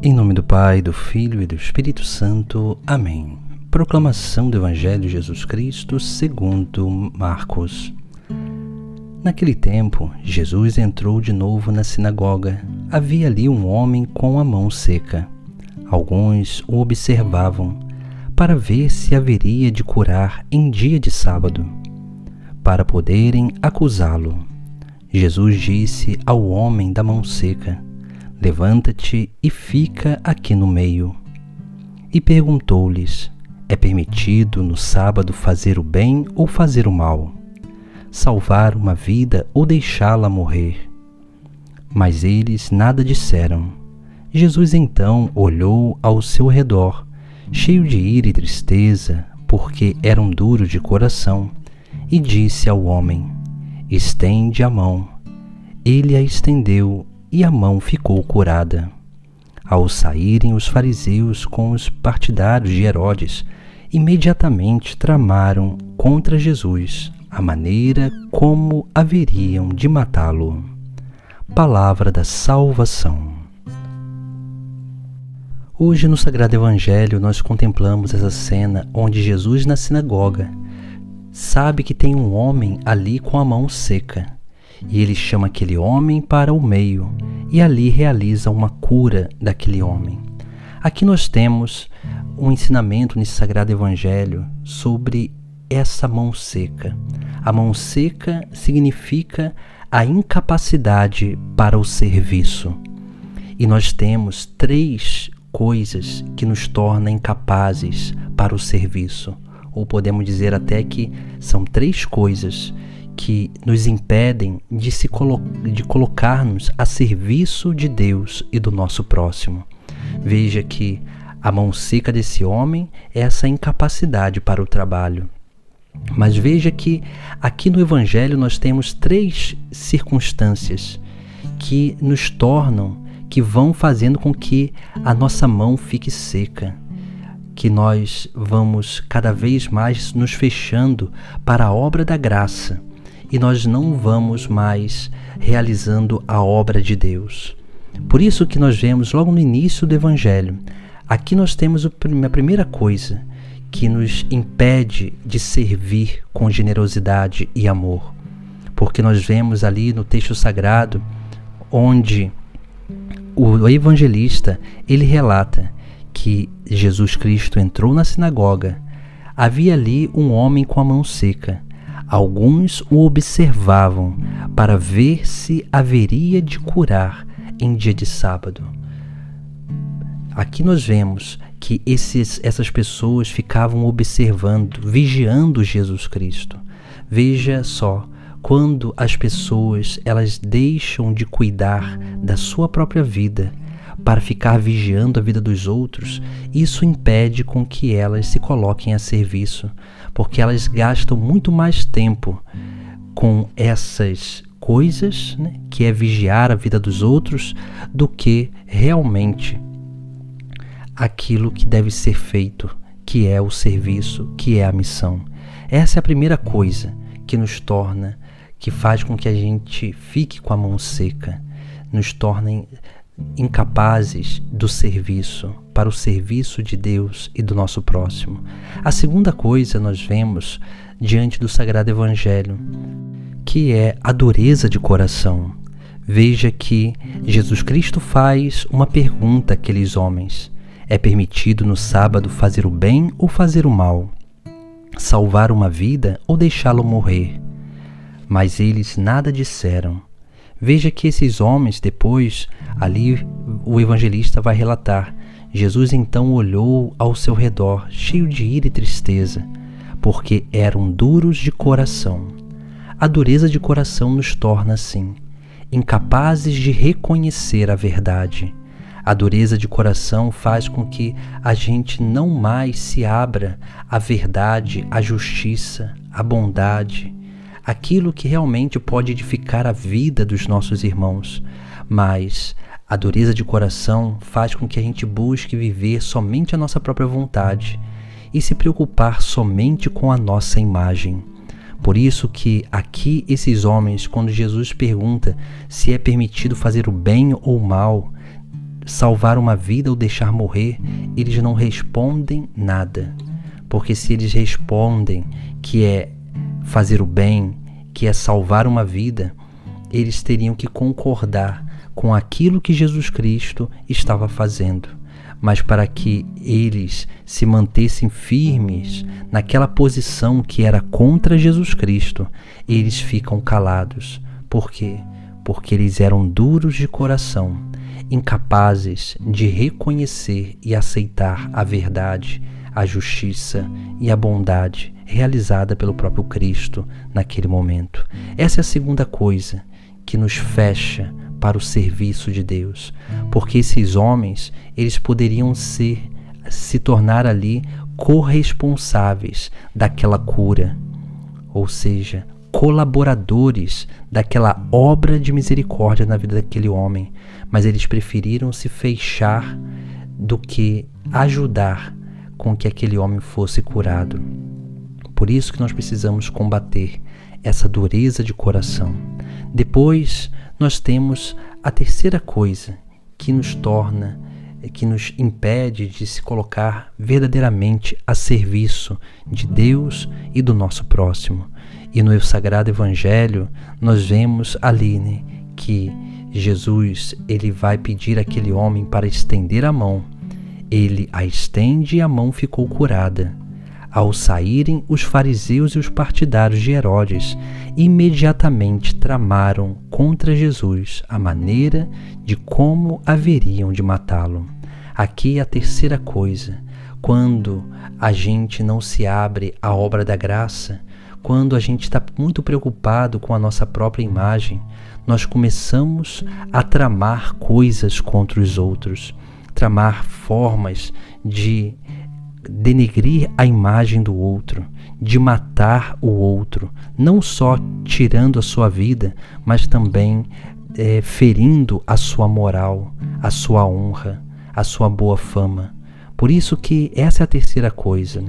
Em nome do Pai, do Filho e do Espírito Santo. Amém. Proclamação do Evangelho de Jesus Cristo segundo Marcos. Naquele tempo, Jesus entrou de novo na sinagoga. Havia ali um homem com a mão seca. Alguns o observavam para ver se haveria de curar em dia de sábado, para poderem acusá-lo. Jesus disse ao homem da mão seca: "Levanta-te e fica aqui no meio." E perguntou-lhes: "É permitido no sábado fazer o bem ou fazer o mal? Salvar uma vida ou deixá-la morrer?" Mas eles nada disseram. Jesus então olhou ao seu redor, cheio de ira e tristeza, porque eram duros de coração, e disse ao homem: "Estende a mão." Ele a estendeu e a mão ficou curada. Ao saírem os fariseus com os partidários de Herodes, imediatamente tramaram contra Jesus a maneira como haveriam de matá-lo. Palavra da salvação. Hoje no Sagrado Evangelho nós contemplamos essa cena onde Jesus na sinagoga sabe que tem um homem ali com a mão seca. E ele chama aquele homem para o meio e ali realiza uma cura daquele homem. Aqui nós temos um ensinamento nesse Sagrado Evangelho sobre essa mão seca. A mão seca significa a incapacidade para o serviço. E nós temos 3 coisas que nos tornam incapazes para o serviço. Ou podemos dizer até que são 3 coisas que nos impedem de colocar-nos a serviço de Deus e do nosso próximo. Veja que a mão seca desse homem é essa incapacidade para o trabalho. Mas veja que aqui no Evangelho nós temos 3 circunstâncias que nos tornam, que vão fazendo com que a nossa mão fique seca, que nós vamos cada vez mais nos fechando para a obra da graça. E nós não vamos mais realizando a obra de Deus. Por isso que nós vemos logo no início do Evangelho, aqui nós temos a primeira coisa que nos impede de servir com generosidade e amor. Porque nós vemos ali no texto sagrado, onde o evangelista, ele relata que Jesus Cristo entrou na sinagoga, havia ali um homem com a mão seca. Alguns o observavam para ver se haveria de curar em dia de sábado. Aqui nós vemos que essas pessoas ficavam observando, vigiando Jesus Cristo. Veja só, quando as pessoas elas deixam de cuidar da sua própria vida para ficar vigiando a vida dos outros, isso impede com que elas se coloquem a serviço, porque elas gastam muito mais tempo com essas coisas, que é vigiar a vida dos outros, do que realmente aquilo que deve ser feito, que é o serviço, que é a missão. Essa é a primeira coisa que nos torna, que faz com que a gente fique com a mão seca, nos torna incapazes do serviço, para o serviço de Deus e do nosso próximo. A segunda coisa nós vemos diante do Sagrado Evangelho, que é a dureza de coração. Veja que Jesus Cristo faz uma pergunta àqueles homens: "É permitido no sábado fazer o bem ou fazer o mal? Salvar uma vida ou deixá-lo morrer?" Mas eles nada disseram. Veja que esses homens, depois, ali o evangelista vai relatar, Jesus então olhou ao seu redor, cheio de ira e tristeza, porque eram duros de coração. A dureza de coração nos torna assim, incapazes de reconhecer a verdade. A dureza de coração faz com que a gente não mais se abra à verdade, à justiça, à bondade, aquilo que realmente pode edificar a vida dos nossos irmãos. Mas a dureza de coração faz com que a gente busque viver somente a nossa própria vontade e se preocupar somente com a nossa imagem. Por isso que aqui esses homens, quando Jesus pergunta se é permitido fazer o bem ou o mal, salvar uma vida ou deixar morrer, eles não respondem nada. Porque se eles respondem que é fazer o bem, que é salvar uma vida, eles teriam que concordar com aquilo que Jesus Cristo estava fazendo. Mas para que eles se mantessem firmes naquela posição que era contra Jesus Cristo, eles ficam calados. Por quê? Porque eles eram duros de coração, incapazes de reconhecer e aceitar a verdade, a justiça e a bondade realizada pelo próprio Cristo naquele momento. Essa é a segunda coisa que nos fecha para o serviço de Deus, porque esses homens, eles poderiam se tornar ali corresponsáveis daquela cura, ou seja, colaboradores daquela obra de misericórdia na vida daquele homem, mas eles preferiram se fechar do que ajudar com que aquele homem fosse curado. Por isso que nós precisamos combater essa dureza de coração. Depois, nós temos a terceira coisa que nos impede de se colocar verdadeiramente a serviço de Deus e do nosso próximo. E no Sagrado Evangelho, nós vemos ali, que Jesus, ele vai pedir àquele homem para estender a mão. Ele a estende e a mão ficou curada. Ao saírem, os fariseus e os partidários de Herodes imediatamente tramaram contra Jesus a maneira de como haveriam de matá-lo. Aqui é a terceira coisa. Quando a gente não se abre à obra da graça, quando a gente está muito preocupado com a nossa própria imagem, nós começamos a tramar coisas contra os outros, tramar formas de denegrir a imagem do outro, de matar o outro, não só tirando a sua vida, mas também ferindo a sua moral, a sua honra, a sua boa fama. Por isso que essa é a terceira coisa,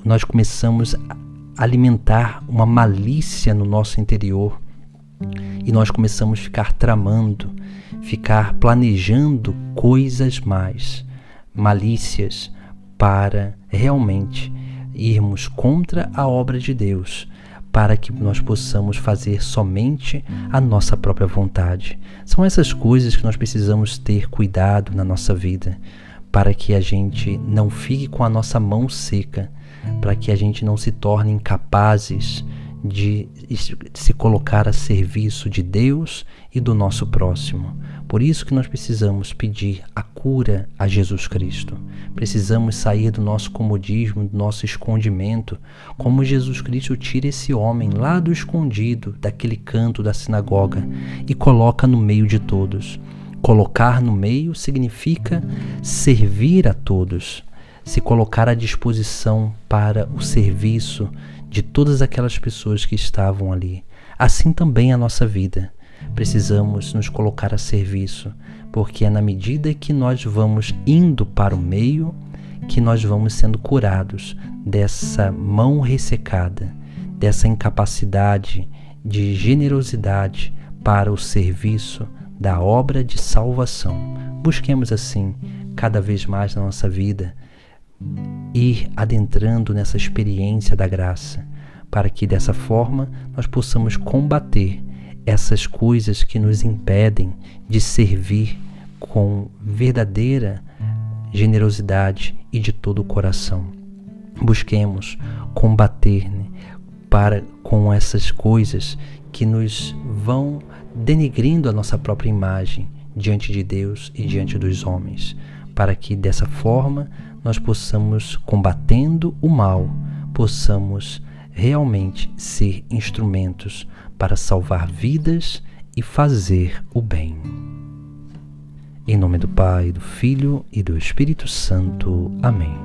nós começamos a alimentar uma malícia no nosso interior e nós começamos a ficar tramando, ficar planejando coisas mais malícias para realmente irmos contra a obra de Deus, para que nós possamos fazer somente a nossa própria vontade. São essas coisas que nós precisamos ter cuidado na nossa vida, para que a gente não fique com a nossa mão seca, para que a gente não se torne incapazes de se colocar a serviço de Deus e do nosso próximo. Por isso que nós precisamos pedir a cura a Jesus Cristo. Precisamos sair do nosso comodismo, do nosso escondimento, como Jesus Cristo tira esse homem lá do escondido, daquele canto da sinagoga, e coloca no meio de todos. Colocar no meio significa servir a todos, se colocar à disposição para o serviço de todas aquelas pessoas que estavam ali. Assim também a nossa vida. Precisamos nos colocar a serviço, porque é na medida que nós vamos indo para o meio que nós vamos sendo curados dessa mão ressecada, dessa incapacidade de generosidade para o serviço da obra de salvação. Busquemos assim, cada vez mais na nossa vida, ir adentrando nessa experiência da graça, para que dessa forma nós possamos combater essas coisas que nos impedem de servir com verdadeira generosidade e de todo o coração. Busquemos combater com essas coisas que nos vão denegrindo a nossa própria imagem diante de Deus e diante dos homens, para que dessa forma nós possamos, combatendo o mal, possamos realmente ser instrumentos para salvar vidas e fazer o bem. Em nome do Pai, do Filho e do Espírito Santo. Amém.